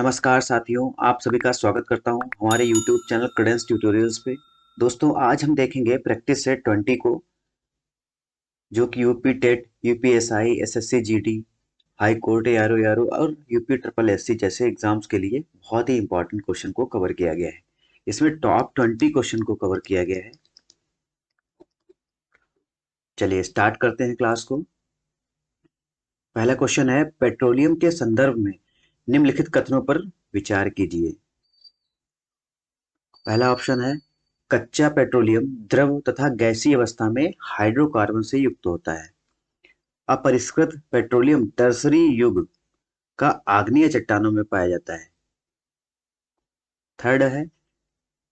नमस्कार साथियों, आप सभी का स्वागत करता हूं हमारे YouTube चैनल क्रेडेंस ट्यूटोरियल्स पे। दोस्तों, आज हम देखेंगे प्रैक्टिस सेट 20 को, जो कि UP TET, UPSI, SSC GD, high court, ARO और यूपी ट्रिपल एससी जैसे एग्जाम्स के लिए बहुत ही इंपॉर्टेंट क्वेश्चन को कवर किया गया है। इसमें टॉप 20 क्वेश्चन को कवर किया गया है। चलिए स्टार्ट करते हैं क्लास को। पहला क्वेश्चन है, पेट्रोलियम के संदर्भ में निम्नलिखित कथनों पर विचार कीजिए। पहला ऑप्शन है, कच्चा पेट्रोलियम द्रव तथा गैसीय अवस्था में हाइड्रोकार्बन से युक्त होता है। अपरिष्कृत पेट्रोलियम टर्सरी युग का आग्नेय चट्टानों में पाया जाता है। थर्ड है,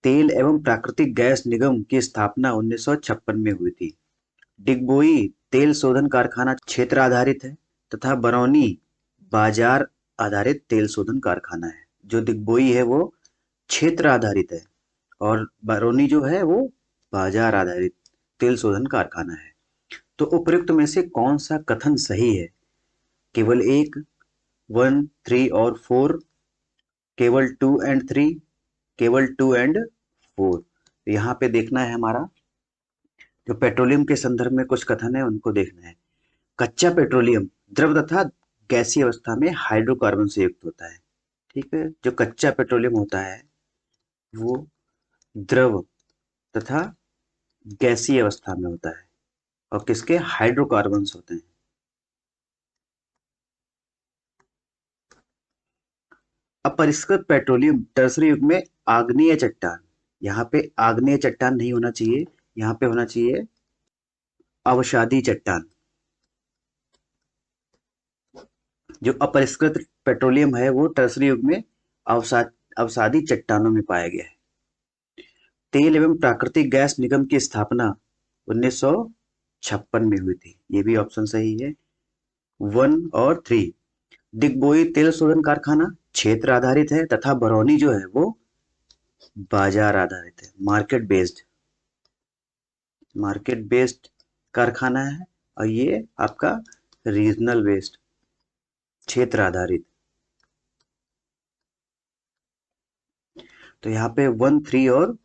तेल एवं प्राकृतिक गैस निगम की स्थापना 1956 में हुई थी। डिगबोई तेल शोधन कारखाना क्षेत्र आधारित है तथा बरौनी बाजार आधारित तेल शोधन कारखाना है। जो डिगबोई है वो क्षेत्र आधारित है और बरौनी जो है वो बाजार आधारित तेल शोधन कारखाना है। तो उपयुक्त में से कौन सा कथन सही है? केवल एक, 1, 3 और 4, केवल 2 एंड 3, केवल 2 एंड 4। यहाँ पे देखना है हमारा, जो पेट्रोलियम के संदर्भ में कुछ कथन है उनको देखना है। कच्चा पेट्रोलियम द्रव तथा गैसीय अवस्था में हाइड्रोकार्बन से युक्त होता है। ठीक है, जो कच्चा पेट्रोलियम होता है वो द्रव तथा गैसीय अवस्था में होता है और किसके हाइड्रोकार्बन्स होते हैं। अपरिष्कृत पेट्रोलियम टर्सरी युग में आग्नेय चट्टान, यहाँ पे आग्नेय चट्टान नहीं होना चाहिए, यहाँ पे होना चाहिए अवसादी चट्टान। जो अपरिष्कृत पेट्रोलियम है वो टर्सरी युग में अवसादी चट्टानों में पाया गया है। तेल एवं प्राकृतिक गैस निगम की स्थापना 1956 में हुई थी, ये भी ऑप्शन सही है, 1 और 3। डिगबोई तेल शोधन कारखाना क्षेत्र आधारित है तथा बरौनी जो है वो बाजार आधारित है, मार्केट बेस्ड कारखाना है। और ये आपका रीजनल बेस्ड, क्षेत्र आधारित। तो यहाँ पे 1, 3 और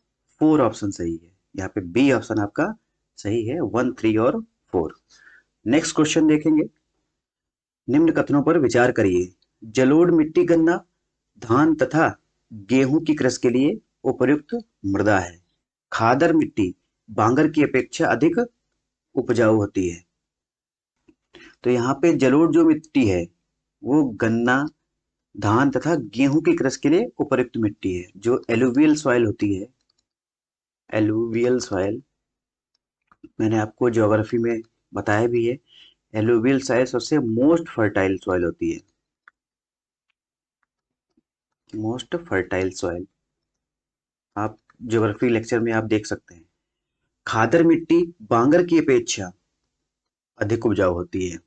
4 ऑप्शन सही है। यहाँ पे बी ऑप्शन आपका सही है, 1, 3 और 4। नेक्स्ट क्वेश्चन देखेंगे। निम्न कथनों पर विचार करिए। जलोढ़ मिट्टी गन्ना, धान तथा गेहूं की कृषि के लिए उपयुक्त मृदा है। खादर मिट्टी बांगर की अपेक्षा अधिक उपजाऊ होती है। तो यहाँ पे जलोढ़ जो मिट्टी है वो गन्ना, धान तथा गेहूं की कृषि के लिए उपयुक्त मिट्टी है। जो एलुवियल सॉइल होती है, एलुवियल सॉइल मैंने आपको ज्योग्राफी में बताया भी है, एलुवियल सॉइल सबसे मोस्ट फर्टाइल सॉइल होती है, मोस्ट फर्टाइल सॉइल। आप ज्योग्राफी लेक्चर में आप देख सकते हैं। खादर मिट्टी बांगर की अपेक्षा अधिक उपजाऊ होती है।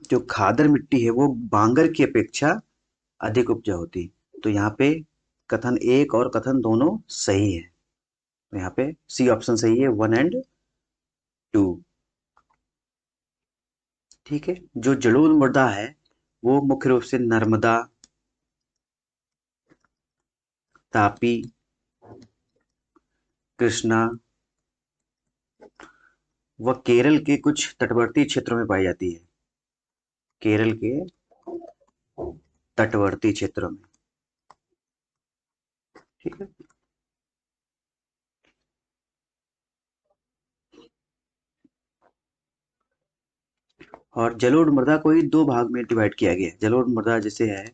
जो खादर मिट्टी है वो बांगर की अपेक्षा अधिक उपजाऊ होती है। तो यहाँ पे कथन एक और कथन दोनों सही है। तो यहाँ पे सी ऑप्शन सही है, 1 एंड 2। ठीक है, जो जलोढ़ मृदा है वो मुख्य रूप से नर्मदा, तापी, कृष्णा व केरल के कुछ तटवर्ती क्षेत्रों में पाई जाती है। केरल के तटवर्ती क्षेत्रों में। ठीक है, और जलोढ़ मृदा को ही दो भाग में डिवाइड किया गया है। जलोढ़ मृदा जैसे है,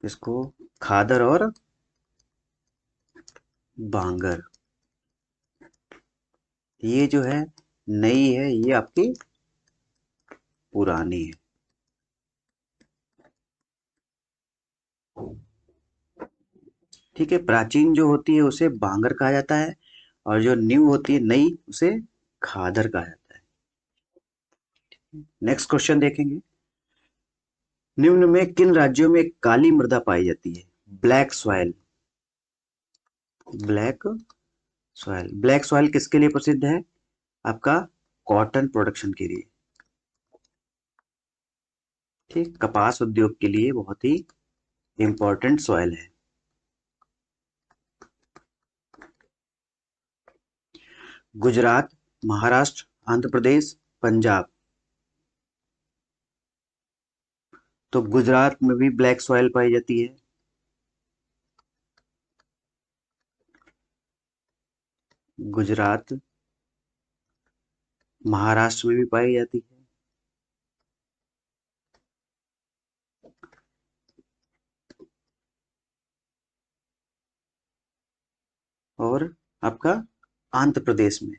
इसको खादर और बांगर। ये जो है नई है, ये आपकी पुरानी है। ठीक है, प्राचीन जो होती है उसे बांगर कहा जाता है और जो न्यू होती है, नई, उसे खादर कहा जाता है। नेक्स्ट क्वेश्चन देखेंगे। निम्न में किन राज्यों में काली मृदा पाई जाती है? Black soil, black black soil किसके लिए प्रसिद्ध है? आपका कॉटन प्रोडक्शन के लिए। ठीक, कपास उद्योग के लिए बहुत ही इंपॉर्टेंट सॉइल है। गुजरात, महाराष्ट्र, आंध्र प्रदेश, पंजाब। तो गुजरात में भी ब्लैक सॉइल पाई जाती है। गुजरात, महाराष्ट्र में भी पाई जाती है। और आपका आंध्र प्रदेश में।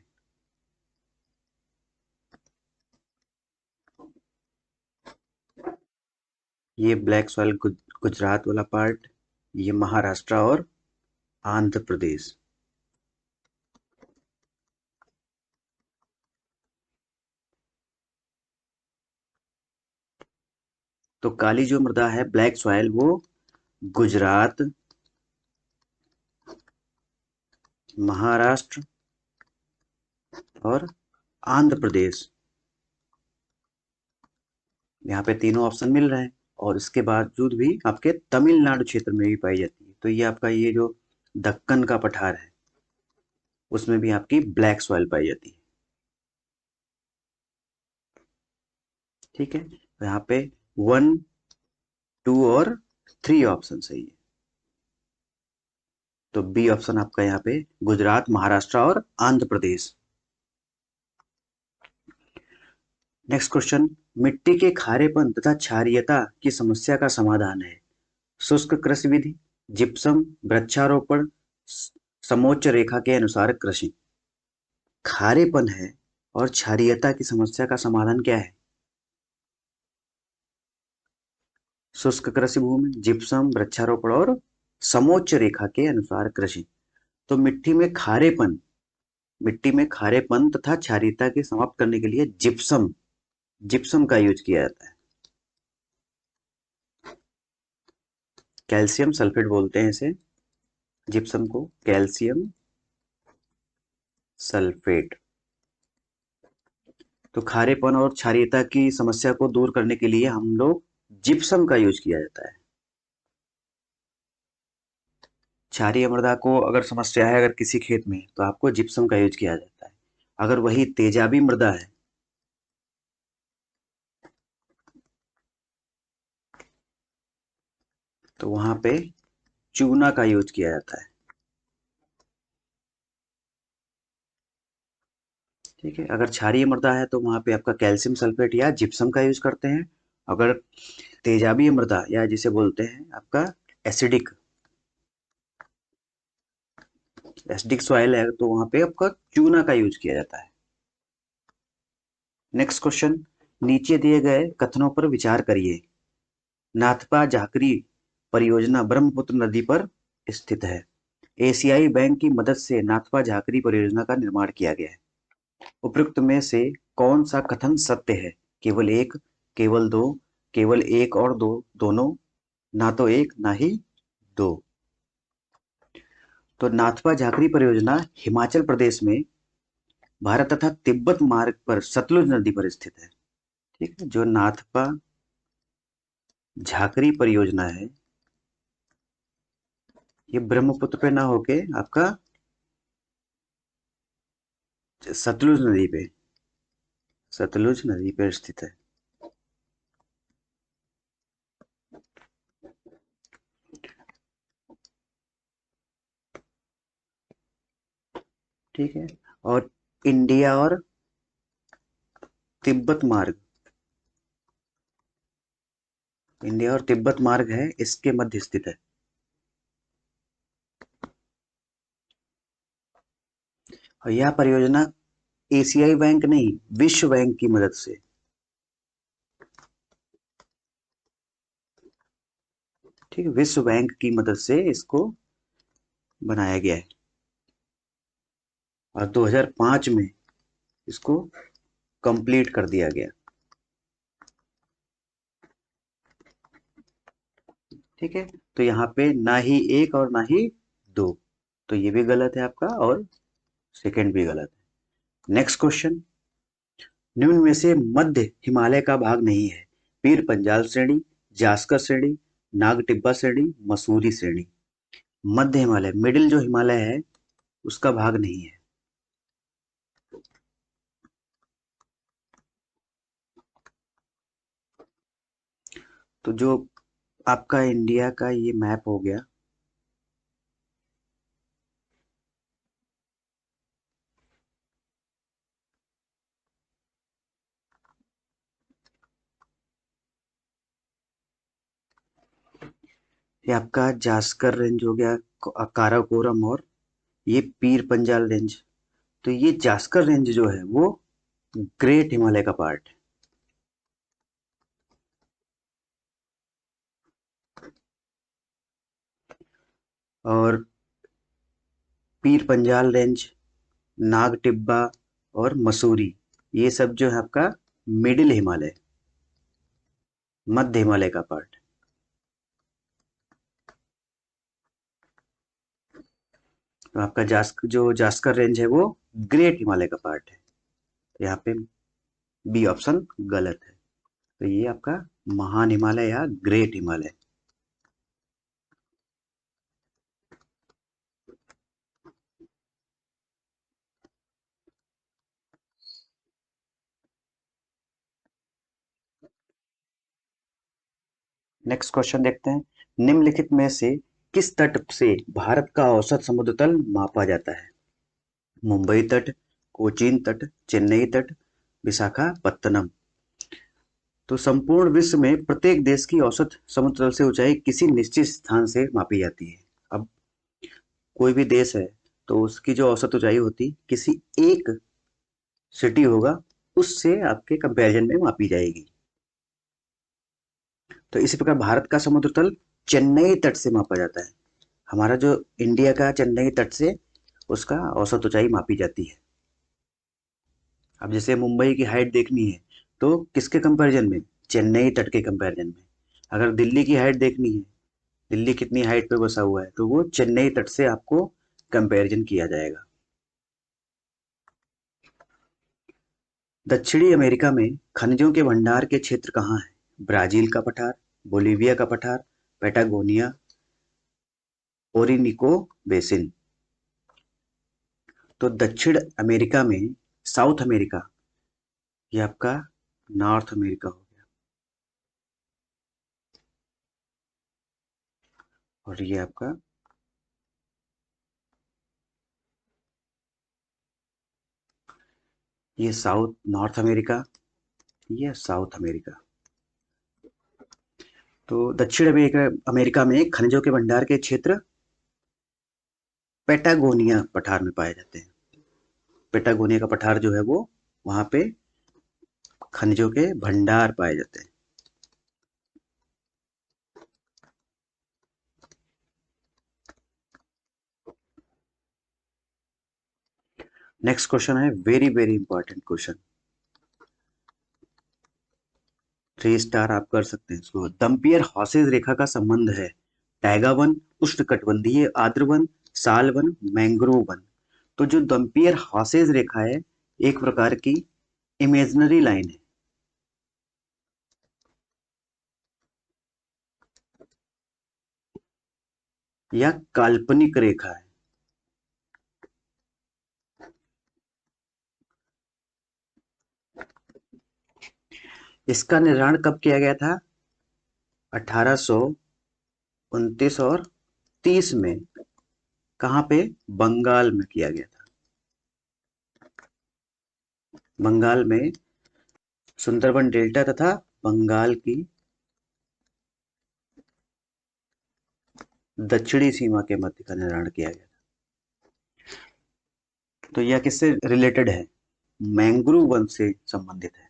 ये ब्लैक सॉइल गुजरात वाला पार्ट, ये महाराष्ट्र और आंध्र प्रदेश। तो काली जो मृदा है, ब्लैक सॉइल, वो गुजरात, महाराष्ट्र और आंध्र प्रदेश, यहाँ पे तीनों ऑप्शन मिल रहे हैं। और इसके बावजूद भी आपके तमिलनाडु क्षेत्र में भी पाई जाती है। तो ये आपका ये जो दक्कन का पठार है, उसमें भी आपकी ब्लैक सॉइल पाई जाती है। ठीक है, तो यहाँ पे 1, 2 और 3 ऑप्शन सही है। तो बी ऑप्शन आपका यहाँ पे गुजरात, महाराष्ट्र और आंध्र प्रदेश। नेक्स्ट क्वेश्चन, मिट्टी के खारेपन तथा क्षारीयता की समस्या का समाधान है। शुष्क कृषि विधि, जिप्सम, वृक्षारोपण, समोच्च रेखा के अनुसार कृषि। खारेपन है और क्षारीयता की समस्या का समाधान क्या है? शुष्क कृषि भूमि, जिप्सम, वृक्षारोपण और समोच्च रेखा के अनुसार कृषि। तो मिट्टी में खारेपन तथा क्षारीयता के समाप्त करने के लिए जिप्सम जिप्सम का यूज किया जाता है। कैल्शियम सल्फेट बोलते हैं इसे, जिप्सम को कैल्शियम सल्फेट। तो खारेपन और क्षारीयता की समस्या को दूर करने के लिए हम लोग जिप्सम का यूज किया जाता है। क्षारीय मृदा को अगर समस्या है अगर किसी खेत में, तो आपको जिप्सम का यूज किया जाता है। अगर वही तेजाबी मृदा है, तो वहां पे चूना का यूज किया जाता है। ठीक है, अगर क्षारीय मृदा है तो वहां पे आपका कैल्शियम सल्फेट या जिप्सम का यूज करते हैं। अगर तेजाबी मृदा या जिसे बोलते हैं आपका एसिडिक एसिडिक सॉइल है, तो वहां पे आपका चूना का यूज किया जाता है। नेक्स्ट क्वेश्चन, नीचे दिए गए कथनों पर विचार करिए। नाथपा झाकरी परियोजना ब्रह्मपुत्र नदी पर स्थित है। एशियाई बैंक की मदद से नाथपा झाकरी परियोजना का निर्माण किया गया है। उपयुक्त में से कौन सा कथन सत्य है? केवल एक, केवल दो, केवल एक और दो, दोनों, ना तो एक ना ही दो। तो नाथपा झाकरी परियोजना हिमाचल प्रदेश में भारत तथा तिब्बत मार्ग पर सतलुज नदी पर स्थित है। ठीक है, जो नाथपा झाकरी परियोजना है, ये ब्रह्मपुत्र पे ना होके आपका सतलुज नदी पे सतलुज नदी पर स्थित है। ठीक है, और इंडिया और तिब्बत मार्ग इंडिया और तिब्बत मार्ग है, इसके मध्य स्थित है। और यह परियोजना एशियाई बैंक नहीं, विश्व बैंक की मदद से, ठीक है, विश्व बैंक की मदद से इसको बनाया गया है। और 2005 में इसको कंप्लीट कर दिया गया। ठीक है, तो यहाँ पे ना ही एक और ना ही दो, तो ये भी गलत है आपका और सेकंड भी गलत है। नेक्स्ट क्वेश्चन, निम्न में से मध्य हिमालय का भाग नहीं है। पीर पंजाल श्रेणी, जास्कर श्रेणी, नाग टिब्बा श्रेणी, मसूरी श्रेणी। मध्य हिमालय, मिडिल जो हिमालय है उसका भाग नहीं है। तो जो आपका इंडिया का ये मैप हो गया, ये आपका जास्कर रेंज हो गया, काराकोरम, और ये पीर पंजाल रेंज। तो ये जास्कर रेंज जो है वो ग्रेट हिमालय का पार्ट है। और पीर पंजाल रेंज, नाग टिब्बा और मसूरी, ये सब जो है आपका मिडिल हिमालय, मध्य हिमालय का पार्ट। तो आपका जो जास्कर रेंज है वो ग्रेट हिमालय का पार्ट है। तो यहाँ पे बी ऑप्शन गलत है। तो ये आपका महान हिमालय या ग्रेट हिमालय। नेक्स्ट क्वेश्चन देखते हैं। निम्नलिखित में से किस तट से भारत का औसत समुद्र तल मापा जाता है? मुंबई तट, कोचीन तट, चेन्नई तट, विशाखापत्तनम। तो संपूर्ण विश्व में प्रत्येक देश की औसत समुद्र तल से ऊंचाई किसी निश्चित स्थान से मापी जाती है। अब कोई भी देश है तो उसकी जो औसत ऊंचाई होती किसी एक सिटी होगा उससे आपके कंपैरिजन में मापी जाएगी। तो इसी प्रकार भारत का समुद्र तल चेन्नई तट से मापा जाता है। हमारा जो इंडिया का चेन्नई तट से उसका औसत ऊंचाई मापी जाती है। अब जैसे मुंबई की हाइट देखनी है तो किसके कंपैरिजन में? चेन्नई तट के कंपैरिजन में। अगर दिल्ली की हाइट देखनी है, दिल्ली कितनी हाइट पे बसा हुआ है, तो वो चेन्नई तट से आपको कंपैरिजन किया जाएगा। दक्षिणी अमेरिका में खनिजों के भंडार के क्षेत्र कहाँ है? ब्राजील का पठार, बोलीविया का पठार, पैटागोनिया, ओरिनिको बेसिन। तो दक्षिण अमेरिका में, साउथ अमेरिका, ये आपका नॉर्थ अमेरिका हो गया, और ये आपका ये साउथ नॉर्थ अमेरिका, ये साउथ अमेरिका। तो दक्षिण अमेरिका अमेरिका में खनिजों के भंडार के क्षेत्र पेटागोनिया पठार में पाए जाते हैं। पेटागोनिया का पठार जो है वो वहां पे खनिजों के भंडार पाए जाते हैं। नेक्स्ट क्वेश्चन है very very important question, 3 star आप कर सकते हैं इसको। दम्पियर हॉसेज रेखा का संबंध है टैगा वन, उष्णकटिबंधीय आर्द्र वन, साल वन, मैंग्रोव वन। तो जो दम्पियर हॉसेज रेखा है एक प्रकार की इमेजिनरी लाइन है या काल्पनिक रेखा है। इसका निर्माण कब किया गया था? 1829 और 30 में। कहाँ पे? बंगाल में किया गया था। बंगाल में सुंदरबन डेल्टा तथा बंगाल की दक्षिणी सीमा के मध्य का निर्माण किया गया था। तो यह किससे रिलेटेड है? मैंग्रोव वन से संबंधित है।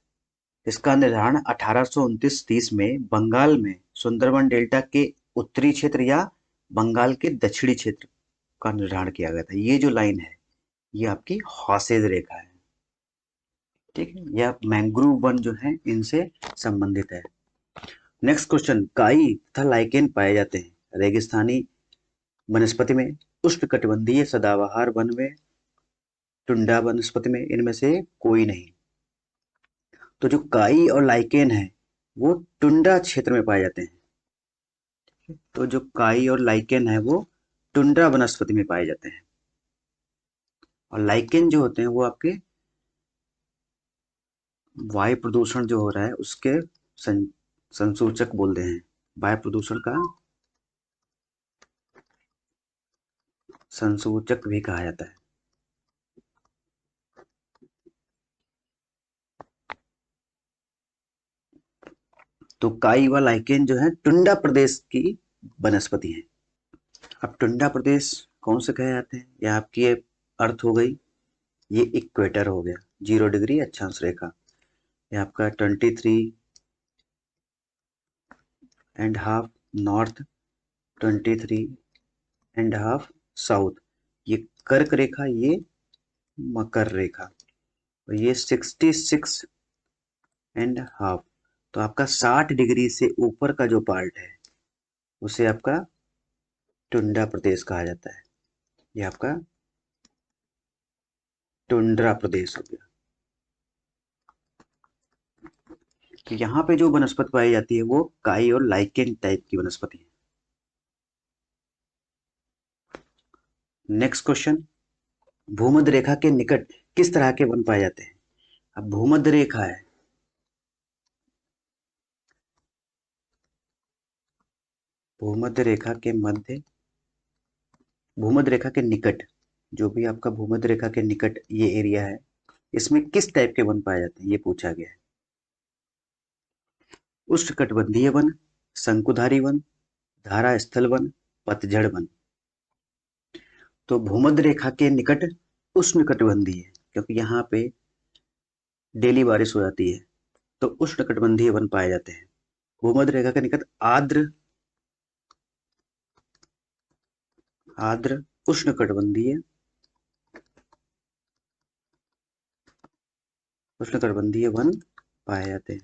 इसका निर्माण 1829-30 में बंगाल में सुंदरबन डेल्टा के उत्तरी क्षेत्र या बंगाल के दक्षिणी क्षेत्र का निर्माण किया गया था। ये जो लाइन है ये आपकी हॉसेज रेखा है, ठीक है। यह मैंग्रोव वन जो है इनसे संबंधित है। नेक्स्ट क्वेश्चन, काई तथा लाइकेन पाए जाते हैं रेगिस्तानी वनस्पति में, उष्णकटिबंधीय सदाबहार वन में, टुंडा वनस्पति में, इनमें से कोई नहीं। तो जो काई और लाइकेन है वो टुंड्रा क्षेत्र में पाए जाते हैं। तो जो काई और लाइकेन है वो टुंड्रा वनस्पति में पाए जाते हैं। और लाइकेन जो होते हैं वो आपके वायु प्रदूषण जो हो रहा है उसके संसूचक बोलते हैं। वायु प्रदूषण का संसूचक भी कहा जाता है। तो काई व लाइकेन जो है टुंड्रा प्रदेश की वनस्पति है। अब टुंड्रा प्रदेश कौन से कहे जाते हैं, यह आपकी ये अर्थ हो गई, ये इक्वेटर हो गया, 0 डिग्री अक्षांश रेखा। ये आपका 23.5 नॉर्थ, 23.5 साउथ। ये कर्क रेखा, ये मकर रेखा, और ये 66.5। तो आपका 60 डिग्री से ऊपर का जो पार्ट है उसे आपका टुंड्रा प्रदेश कहा जाता है। ये आपका टुंड्रा प्रदेश हो गया। तो यहाँ पे जो वनस्पति पाई जाती है वो काई और लाइकेन टाइप की वनस्पति है। नेक्स्ट क्वेश्चन, भूमध्य रेखा के निकट किस तरह के वन पाए जाते हैं। अब भूमध्य रेखा है, भूमध्य रेखा के मध्य, भूमध्य रेखा के निकट, जो भी आपका भूमध्य रेखा के निकट ये एरिया है, इसमें किस टाइप के वन पाए जाते हैं ये पूछा गया है। उष्णकटिबंधीय वन, शंकुधारी वन, धारा स्थल वन, पतझड़ वन। तो भूमध्य रेखा के निकट उष्णकटिबंधीय, क्योंकि यहाँ पे डेली बारिश हो जाती है, तो उष्णकटिबंधीय वन पाए जाते हैं। भूमध्य रेखा के निकट आर्द्र, आर्द्र उष्णकटिबंधीय, उष्णकटिबंधीय वन पाए जाते हैं।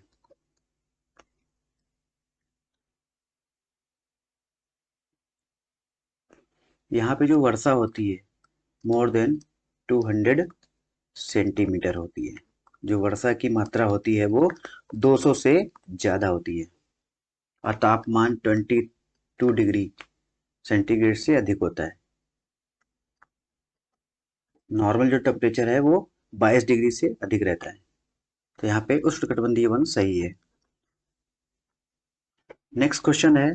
यहाँ पे जो वर्षा होती है मोर देन 200 सेंटीमीटर होती है। जो वर्षा की मात्रा होती है वो 200 से ज़्यादा होती है, और तापमान 22 डिग्री सेंटीग्रेड से अधिक होता है। नॉर्मल जो टेम्परेचर है वो 22 डिग्री से अधिक रहता है। तो यहाँ पे उष्णकटिबंधीय वन सही है। नेक्स्ट क्वेश्चन है,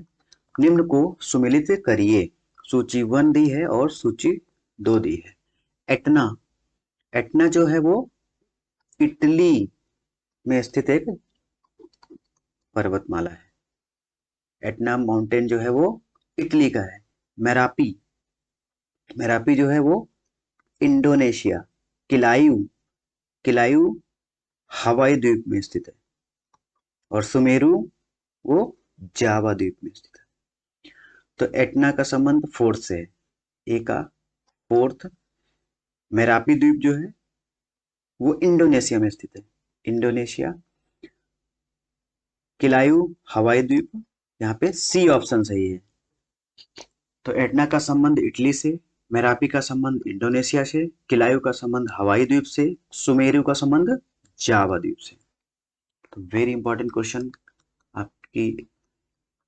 निम्न को सुमेलित करिए। सूची 1 दी है और सूची 2 दी है। एटना, एटना जो है वो इटली में स्थित एक पर्वतमाला है। एटना माउंटेन जो है वो इटली का है। मेरापी, मेरापी जो है वो इंडोनेशिया, किलायू, किलायू हवाई द्वीप में स्थित है, और सुमेरु वो जावा द्वीप में स्थित है। तो एटना का संबंध फोर्थ से है, ए का फोर्थ। मेरापी द्वीप जो है वो इंडोनेशिया में स्थित है, इंडोनेशिया। किलायू हवाई द्वीप, यहाँ पे सी ऑप्शन सही है। तो एटना का संबंध इटली से, मेरापी का संबंध इंडोनेशिया से, किलायू का संबंध हवाई द्वीप से, सुमेरु का संबंध जावा द्वीप से। तो वेरी इंपॉर्टेंट क्वेश्चन आपकी,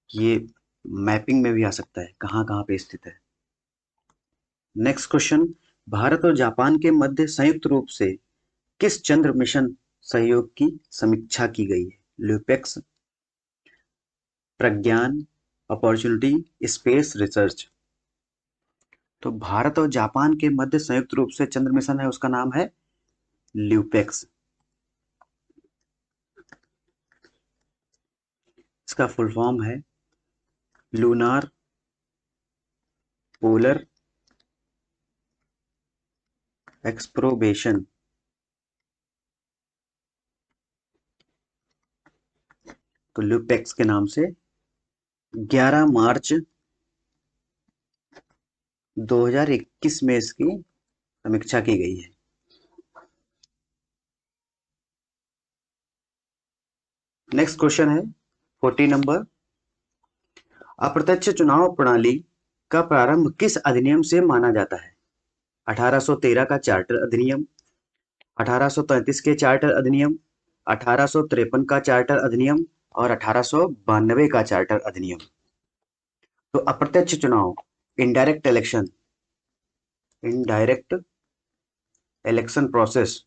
ये मैपिंग में भी आ सकता है कहाँ कहाँ पे स्थित है। नेक्स्ट क्वेश्चन, भारत और जापान के मध्य संयुक्त रूप से किस चंद्र मिशन सहयोग की समीक्षा की गई है। ल्यूपेक्स, प्रज्ञान, अपॉर्चुनिटी, स्पेस रिसर्च। तो भारत और जापान के मध्य संयुक्त रूप से चंद्र मिशन है, उसका नाम है ल्यूपेक्स। इसका फुल फॉर्म है लूनार पोलर एक्सप्रोबेशन। तो ल्यूपेक्स के नाम से 11 मार्च 2021 में इसकी समीक्षा की गई है। नेक्स्ट क्वेश्चन है 40 नंबर, अप्रत्यक्ष चुनाव प्रणाली का प्रारंभ किस अधिनियम से माना जाता है। 1813 का चार्टर अधिनियम, 1833 के चार्टर अधिनियम, 1853 का चार्टर अधिनियम, और 1892 का चार्टर अधिनियम। तो अप्रत्यक्ष चुनाव, indirect election, indirect election process,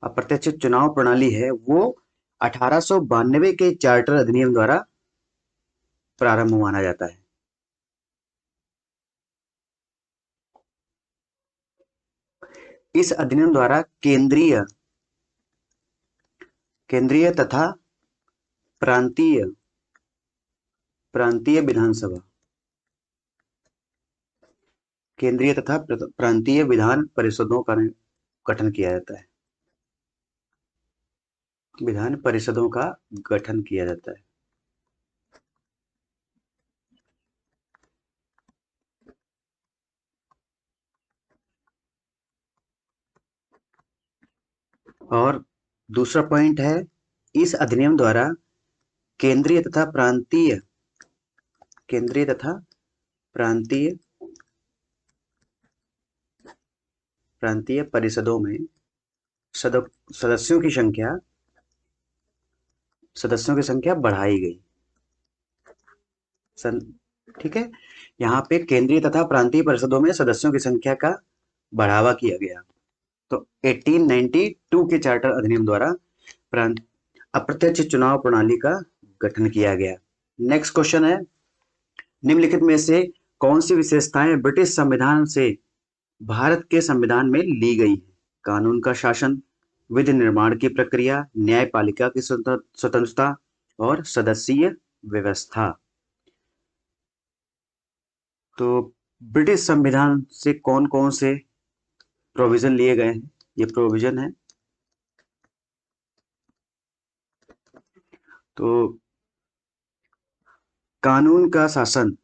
अप्रत्यक्ष चुनाव प्रणाली है वो 1892 के चार्टर अधिनियम द्वारा प्रारंभ माना जाता है। इस अधिनियम द्वारा केंद्रीय तथा प्रांतीय प्रांतीय विधानसभा, केंद्रीय तथा प्रांतीय विधान परिषदों का गठन किया जाता है। विधान परिषदों का गठन किया जाता है। और दूसरा पॉइंट है, इस अधिनियम द्वारा केंद्रीय तथा प्रांतीय परिषदों में सदस्यों की संख्या बढ़ाई गई। ठीक है, यहाँ पे केंद्रीय तथा प्रांतीय परिषदों में सदस्यों की संख्या का बढ़ावा किया गया। तो 1892 के चार्टर अधिनियम द्वारा अप्रत्यक्ष चुनाव प्रणाली का गठन किया गया। नेक्स्ट क्वेश्चन है, निम्नलिखित में से कौन सी विशेषताएं ब्रिटिश संविधान से भारत के संविधान में ली गई? कानून का शासन, विधि निर्माण की प्रक्रिया, न्यायपालिका की स्वतंत्रता और सदस्यीय व्यवस्था। तो ब्रिटिश संविधान से कौन कौन से प्रोविजन लिए गए हैं? ये प्रोविजन है, तो कानून का शासन,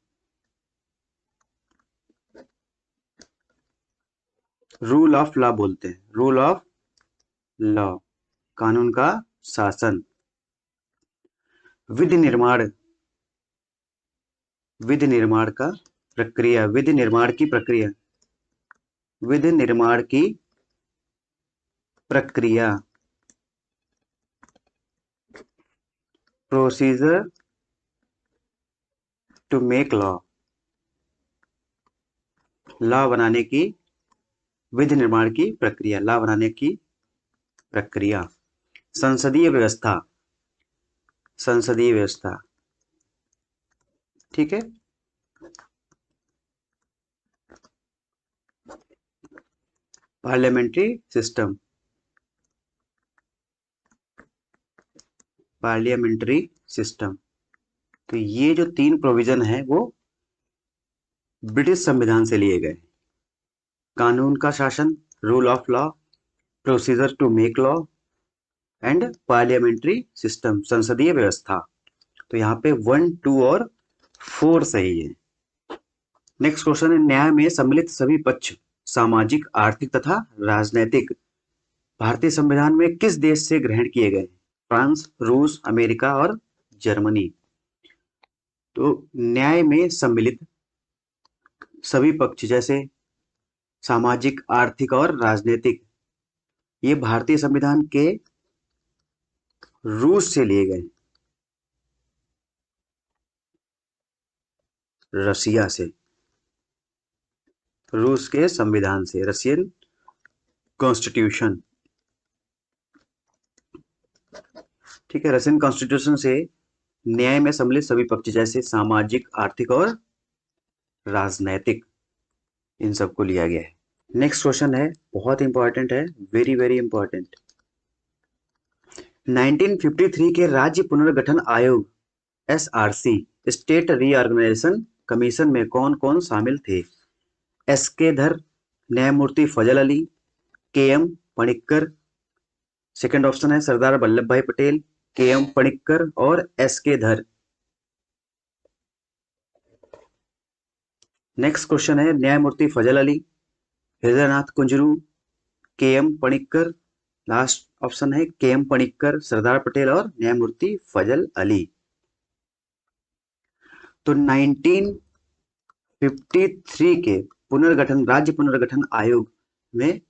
रूल ऑफ लॉ बोलते हैं, रूल ऑफ लॉ, कानून का शासन। विधि निर्माण का प्रक्रिया, विधि निर्माण की प्रक्रिया, procedure to make law, law बनाने की, विधि निर्माण की प्रक्रिया, लॉ बनाने की प्रक्रिया। संसदीय व्यवस्था, ठीक है। पार्लियामेंट्री सिस्टम, तो ये जो 3 प्रोविजन है वो ब्रिटिश संविधान से लिए गए। कानून का शासन, rule of law, procedure to make law and parliamentary system, संसदीय व्यवस्था। तो यहाँ पे 1, 2 और 4 सही है। नेक्स्ट क्वेश्चन है, न्याय में सम्मिलित सभी पक्ष सामाजिक, आर्थिक तथा राजनैतिक भारतीय संविधान में किस देश से ग्रहण किए गए? फ्रांस, रूस, अमेरिका और जर्मनी। तो न्याय में सम्मिलित सभी पक्ष जैसे सामाजिक, आर्थिक और राजनीतिक, ये भारतीय संविधान के रूस से लिए गए, रसिया से, रूस के संविधान से, रशियन कॉन्स्टिट्यूशन, ठीक है। रशियन कॉन्स्टिट्यूशन से न्याय में सम्मिलित सभी पक्ष जैसे सामाजिक, आर्थिक और राजनैतिक, इन सबको लिया गया है। नेक्स्ट क्वेश्चन है, बहुत इंपॉर्टेंट है, वेरी वेरी इंपॉर्टेंट। 1953 के राज्य पुनर्गठन आयोग एसआरसी, स्टेट रीऑर्गेनाइजेशन कमीशन में कौन कौन शामिल थे? एस के धर, न्यायमूर्ति फजल अली, के एम पणिक्कर, सेकंड ऑप्शन है सरदार वल्लभ भाई पटेल, के एम पणिक्कर और एस के धर। नेक्स्ट क्वेश्चन है, न्यायमूर्ति फजल अली, हृदयनाथ कुंजरू, के एम पणिक्कर, लास्ट ऑप्शन है के एम पणिक्कर, सरदार पटेल और न्यायमूर्ति फजल अली। तो 1953 के राज्य पुनर्गठन आयोग में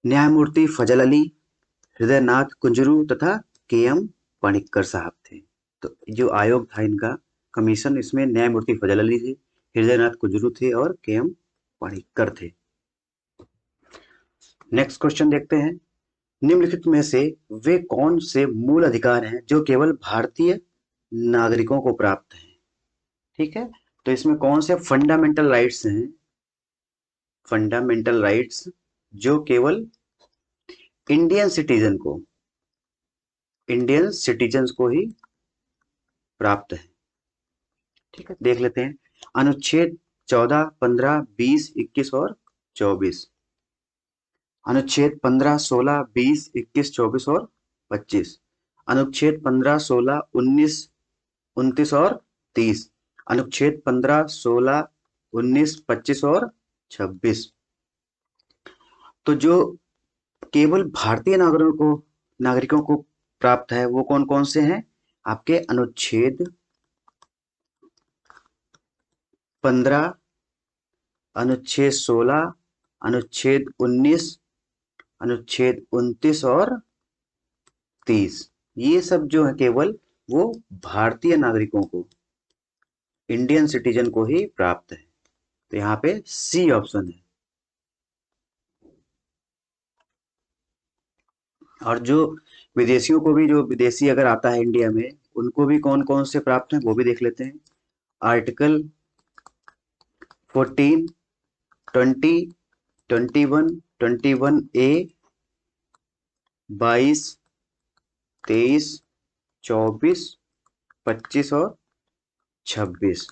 न्यायमूर्ति फजल अली, हृदयनाथ कुंजरू तथा के.एम. पणिक्कर साहब थे। तो जो आयोग था इनका कमीशन, इसमें न्यायमूर्ति फजल अली थे, हृदयनाथ कुंजरू थे और के.एम. पणिक्कर थे। नेक्स्ट क्वेश्चन देखते हैं। निम्नलिखित में से वे कौन से मूल अधिकार हैं जो केवल भारतीय नागरिकों को प्राप्त हैं? ठीक है, तो इसमें कौन से फंडामेंटल राइट्स हैं, फंडामेंटल राइट्स जो केवल इंडियन सिटीजन को, इंडियन सिटीजन्स को ही प्राप्त है? ठीक है, देख लेते हैं। अनुच्छेद 14, 15, 20, 21 और 24। अनुच्छेद 15, 16, 20, 21, 24 और 25। अनुच्छेद 15, 16, 19, 29 और 30। अनुच्छेद 15, 16, 19, 25 और 26। तो जो केवल भारतीय नागरिकों को प्राप्त है वो कौन कौन से हैं? आपके अनुच्छेद 15, अनुच्छेद 16, अनुच्छेद 19, अनुच्छेद 29 और 30। ये सब जो है केवल वो भारतीय नागरिकों को, इंडियन सिटीजन को ही प्राप्त है। तो यहाँ पे सी ऑप्शन है। और जो विदेशियों को भी, जो विदेशी अगर आता है इंडिया में, उनको भी कौन कौन से प्राप्त हैं वो भी देख लेते हैं। आर्टिकल 14, 20, 21, 21A, 22, 23, 24, 25 और 26,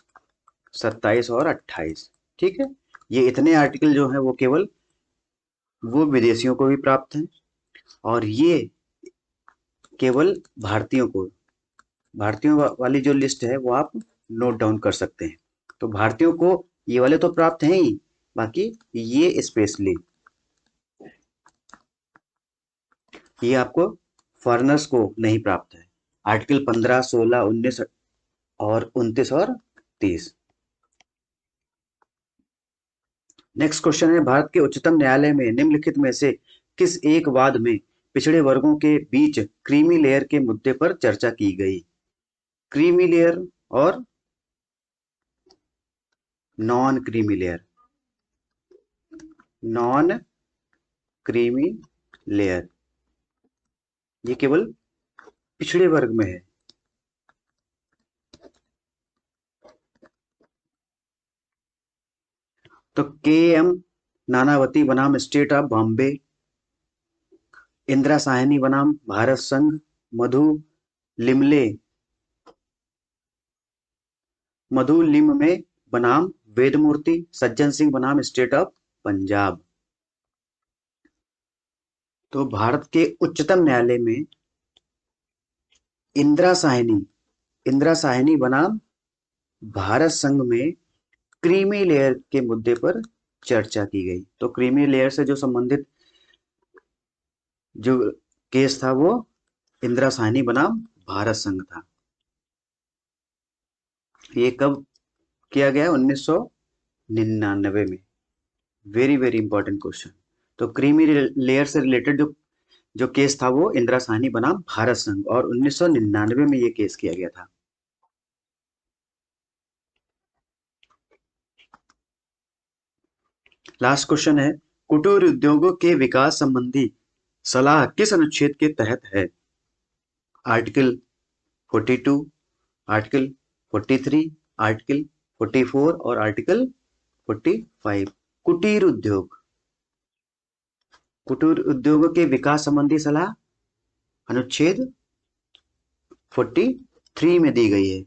27 और 28। ठीक है, ये इतने आर्टिकल जो हैं वो केवल वो विदेशियों को भी प्राप्त हैं, और ये केवल भारतीयों वाली जो लिस्ट है वो आप नोट डाउन कर सकते हैं। तो भारतीयों को ये वाले तो प्राप्त हैं ही, बाकी ये स्पेशली ये आपको फॉरेनर्स को नहीं प्राप्त है। आर्टिकल 15, 16, 19 और 29 और 30। नेक्स्ट क्वेश्चन है, भारत के उच्चतम न्यायालय में निम्नलिखित में से किस एक वाद में पिछड़े वर्गों के बीच क्रीमी लेयर के मुद्दे पर चर्चा की गई? क्रीमी लेयर और non creamy layer. Non creamy layer ये केवल पिछड़े वर्ग में है। तो के.एम. नानावती बनाम स्टेट ऑफ बॉम्बे, इंदिरा साहनी बनाम भारत संघ, मधु लिमले मधु लिम में बनाम वेदमूर्ति, सज्जन सिंह बनाम स्टेट ऑफ पंजाब। तो भारत के उच्चतम न्यायालय में इंदिरा साहनी बनाम भारत संघ में क्रीमी लेयर के मुद्दे पर चर्चा की गई। तो क्रीमी लेयर से जो संबंधित जो केस था वो इंदिरा साहनी बनाम भारत संघ था। ये कब किया गया? 1999 में। Very very important question. तो क्रीमी लेयर से रिलेटेड जो केस था वो इंदिरा साहनी बनाम भारत संघ, और 1999 में ये केस किया गया था। लास्ट क्वेश्चन है, कुटीर उद्योगों के विकास संबंधी सलाह किस अनुच्छेद के तहत है? आर्टिकल 42, आर्टिकल 43, आर्टिकल 44 और आर्टिकल 45। कुटीर उद्योगों के विकास संबंधी सलाह अनुच्छेद 43 में दी गई है।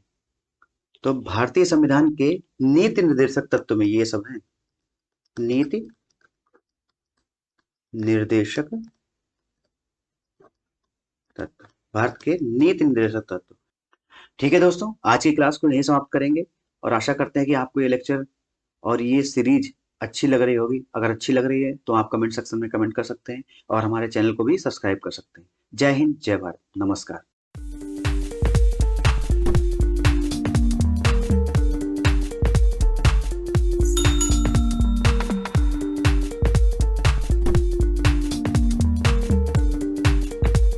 तो भारतीय संविधान के नीति निर्देशक तत्व में ये सब हैं। नीति निर्देशक तत्व, भारत के नीति निर्देशक तत्व। ठीक है दोस्तों, आज की क्लास को यहीं समाप्त करेंगे, और आशा करते हैं कि आपको ये लेक्चर और ये सीरीज अच्छी लग रही होगी। अगर अच्छी लग रही है तो आप कमेंट सेक्शन में कमेंट कर सकते हैं, और हमारे चैनल को भी सब्सक्राइब कर सकते हैं। जय हिंद, जय भारत, नमस्कार।